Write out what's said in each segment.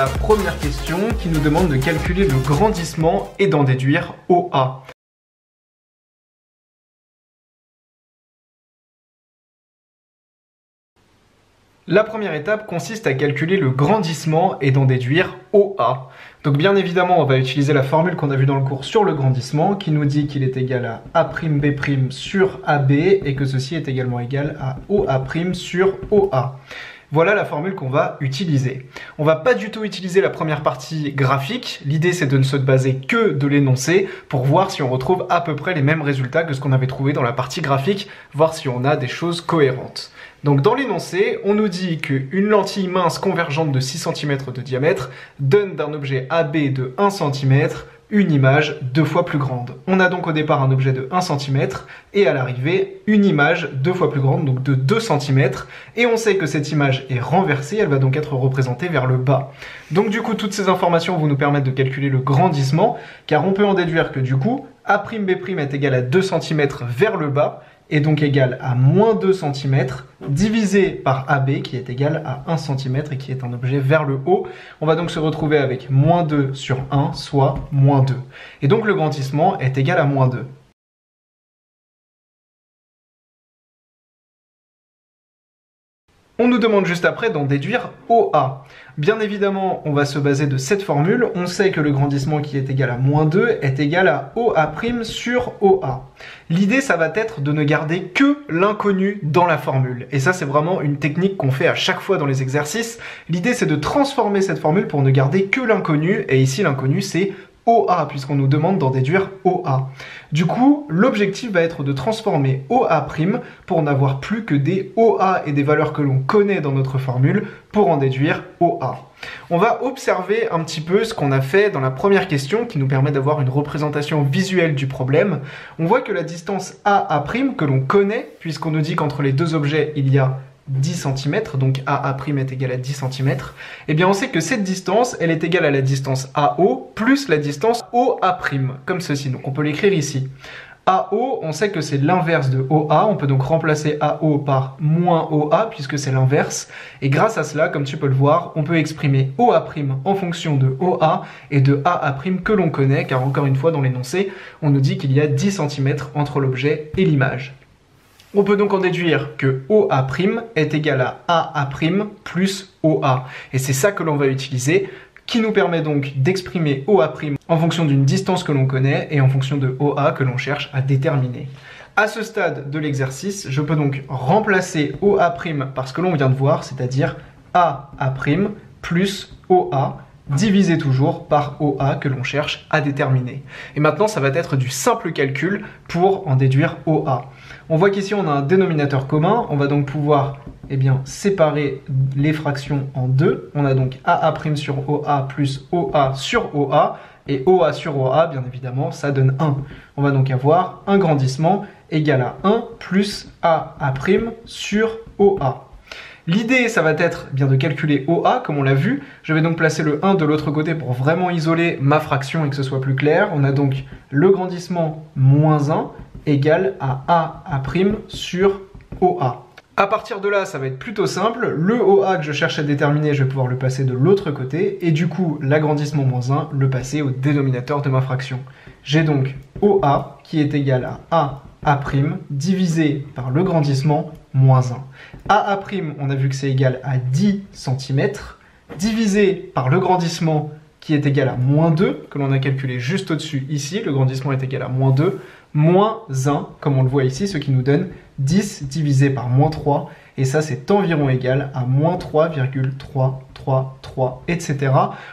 la première question qui nous demande de calculer le grandissement et d'en déduire OA. La première étape consiste à calculer le grandissement et d'en déduire OA. Donc bien évidemment, on va utiliser la formule qu'on a vue dans le cours sur le grandissement qui nous dit qu'il est égal à A'B' sur AB et que ceci est également égal à OA' sur OA. Voilà la formule qu'on va utiliser. On va pas du tout utiliser la première partie graphique. L'idée, c'est de ne se baser que de l'énoncé pour voir si on retrouve à peu près les mêmes résultats que ce qu'on avait trouvé dans la partie graphique, voir si on a des choses cohérentes. Donc dans l'énoncé, on nous dit qu'une lentille mince convergente de 6 cm de diamètre donne d'un objet AB de 1 cm une image 2 fois plus grande. On a donc au départ un objet de 1 cm et à l'arrivée une image 2 fois plus grande, donc de 2 cm. Et on sait que cette image est renversée, elle va donc être représentée vers le bas. Donc du coup, toutes ces informations vont nous permettre de calculer le grandissement, car on peut en déduire que du coup, A'B' est égal à 2 cm vers le bas, et donc égal à moins 2 cm divisé par AB qui est égal à 1 cm et qui est un objet vers le haut. On va donc se retrouver avec moins 2 sur 1, soit moins 2. Et donc le grandissement est égal à moins 2. On nous demande juste après d'en déduire OA. Bien évidemment, on va se baser de cette formule. On sait que le grandissement qui est égal à moins 2 est égal à OA' sur OA. L'idée, ça va être de ne garder que l'inconnu dans la formule. Et ça, c'est vraiment une technique qu'on fait à chaque fois dans les exercices. L'idée, c'est de transformer cette formule pour ne garder que l'inconnu. Et ici, l'inconnu, c'est OA, puisqu'on nous demande d'en déduire OA. Du coup, l'objectif va être de transformer OA' pour n'avoir plus que des OA et des valeurs que l'on connaît dans notre formule pour en déduire OA. On va observer un petit peu ce qu'on a fait dans la première question qui nous permet d'avoir une représentation visuelle du problème. On voit que la distance AA' que l'on connaît, puisqu'on nous dit qu'entre les deux objets il y a 10 cm, donc AA' est égal à 10 cm, eh bien on sait que cette distance, elle est égale à la distance AO plus la distance OA', comme ceci. Donc on peut l'écrire ici. AO, on sait que c'est l'inverse de OA, on peut donc remplacer AO par moins OA puisque c'est l'inverse. Et grâce à cela, comme tu peux le voir, on peut exprimer OA' en fonction de OA et de AA' que l'on connaît, car encore une fois dans l'énoncé, on nous dit qu'il y a 10 cm entre l'objet et l'image. On peut donc en déduire que OA' est égal à AA' plus OA. Et c'est ça que l'on va utiliser, qui nous permet donc d'exprimer OA' en fonction d'une distance que l'on connaît et en fonction de OA que l'on cherche à déterminer. À ce stade de l'exercice, je peux donc remplacer OA' par ce que l'on vient de voir, c'est-à-dire AA' plus OA, divisé toujours par OA que l'on cherche à déterminer. Et maintenant, ça va être du simple calcul pour en déduire OA. On voit qu'ici, on a un dénominateur commun. On va donc pouvoir séparer les fractions en deux. On a donc AA' sur OA plus OA sur OA. Et OA sur OA, bien évidemment, ça donne 1. On va donc avoir un grandissement égal à 1 plus AA' sur OA. L'idée, ça va être bien de calculer OA, comme on l'a vu. Je vais donc placer le 1 de l'autre côté pour vraiment isoler ma fraction et que ce soit plus clair. On a donc le grandissement moins 1 égale à AA' sur OA. À partir de là, ça va être plutôt simple. Le OA que je cherche à déterminer, je vais pouvoir le passer de l'autre côté. Et du coup, l'agrandissement moins 1, le passer au dénominateur de ma fraction. J'ai donc OA qui est égal à AA' divisé par le grandissement moins 1. AA', on a vu que c'est égal à 10 cm, divisé par le grandissement qui est égal à moins 2, que l'on a calculé juste au-dessus ici, le grandissement est égal à moins 2, moins 1, comme on le voit ici, ce qui nous donne 10 divisé par moins 3, et ça c'est environ égal à moins 3,333, etc.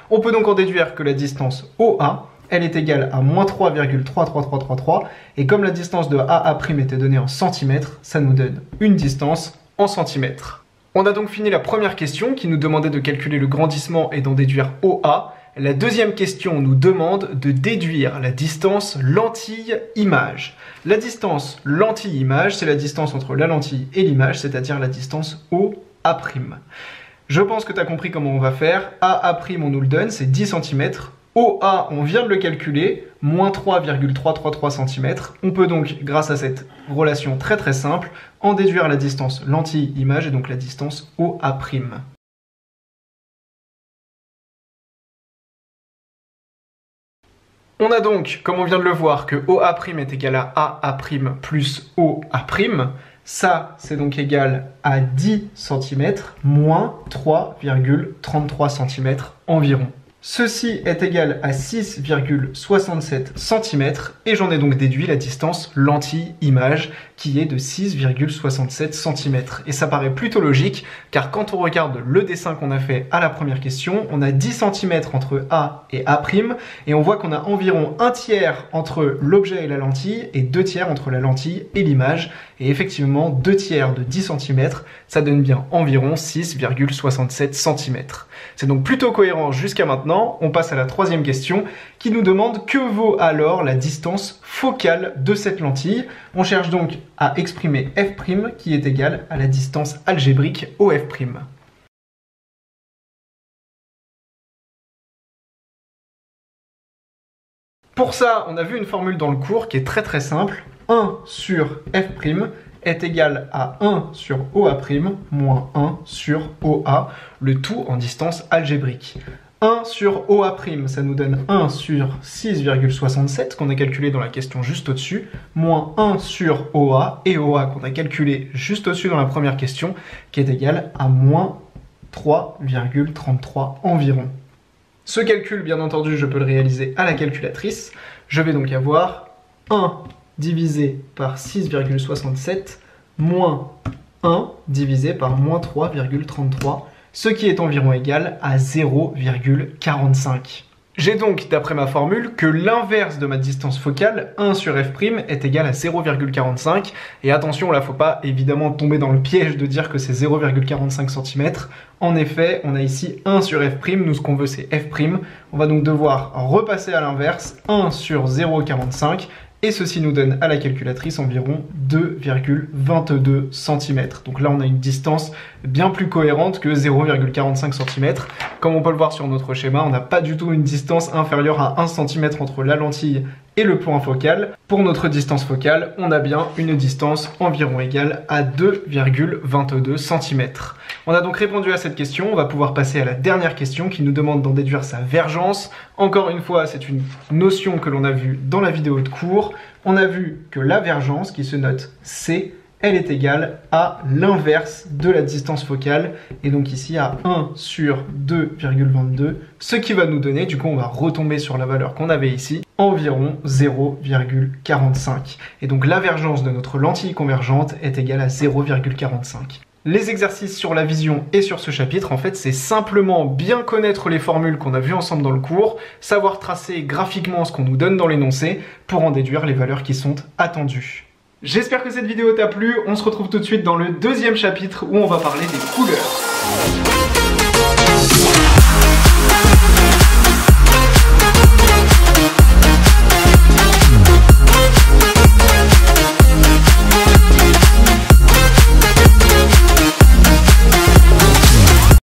On peut donc en déduire que la distance OA, elle est égale à moins 3,33333, et comme la distance de AA' était donnée en centimètres, ça nous donne une distance en centimètres. On a donc fini la première question qui nous demandait de calculer le grandissement et d'en déduire OA. La deuxième question nous demande de déduire la distance lentille-image. La distance lentille-image, c'est la distance entre la lentille et l'image, c'est-à-dire la distance OA'. Je pense que tu as compris comment on va faire. AA', on nous le donne, c'est 10 cm. OA, on vient de le calculer, moins 3,333 cm. On peut donc, grâce à cette relation très simple, en déduire la distance lentille-image et donc la distance OA'. On a donc, comme on vient de le voir, que OA' est égal à AA' plus OA'. Ça, c'est donc égal à 10 cm moins 3,33 cm environ. Ceci est égal à 6,67 cm et j'en ai donc déduit la distance lentille-image qui est de 6,67 cm. Et ça paraît plutôt logique car quand on regarde le dessin qu'on a fait à la première question, on a 10 cm entre A et A' et on voit qu'on a environ un tiers entre l'objet et la lentille et 2 tiers entre la lentille et l'image. Et effectivement, 2 tiers de 10 cm, ça donne bien environ 6,67 cm. C'est donc plutôt cohérent jusqu'à maintenant. On passe à la troisième question qui nous demande que vaut alors la distance focale de cette lentille. On cherche donc à exprimer f' qui est égal à la distance algébrique OF'. Pour ça, on a vu une formule dans le cours qui est très simple. 1 sur f' est égal à 1 sur OA' moins 1 sur OA, le tout en distance algébrique. 1 sur OA', ça nous donne 1 sur 6,67 qu'on a calculé dans la question juste au-dessus, moins 1 sur OA, et OA qu'on a calculé juste au-dessus dans la première question, qui est égal à moins 3,33 environ. Ce calcul, bien entendu, je peux le réaliser à la calculatrice. Je vais donc avoir 1 divisé par 6,67 moins 1 divisé par moins 3,33, ce qui est environ égal à 0,45. J'ai donc, d'après ma formule, que l'inverse de ma distance focale, 1 sur f', est égal à 0,45. Et attention, là, faut pas évidemment tomber dans le piège de dire que c'est 0,45 cm. En effet, on a ici 1 sur f', nous ce qu'on veut c'est f'. On va donc devoir repasser à l'inverse, 1 sur 0,45. Et ceci nous donne à la calculatrice environ 2,22 cm. Donc là, on a une distance bien plus cohérente que 0,45 cm. Comme on peut le voir sur notre schéma, on n'a pas du tout une distance inférieure à 1 cm entre la lentille et le point focal. Pour notre distance focale, on a bien une distance environ égale à 2,22 cm. On a donc répondu à cette question, on va pouvoir passer à la dernière question qui nous demande d'en déduire sa vergence. Encore une fois, c'est une notion que l'on a vue dans la vidéo de cours. On a vu que la vergence, qui se note C, elle est égale à l'inverse de la distance focale, et donc ici à 1 sur 2,22, ce qui va nous donner, du coup on va retomber sur la valeur qu'on avait ici, environ 0,45. Et donc la vergence de notre lentille convergente est égale à 0,45. Les exercices sur la vision et sur ce chapitre, en fait, c'est simplement bien connaître les formules qu'on a vues ensemble dans le cours, savoir tracer graphiquement ce qu'on nous donne dans l'énoncé pour en déduire les valeurs qui sont attendues. J'espère que cette vidéo t'a plu, on se retrouve tout de suite dans le deuxième chapitre où on va parler des couleurs.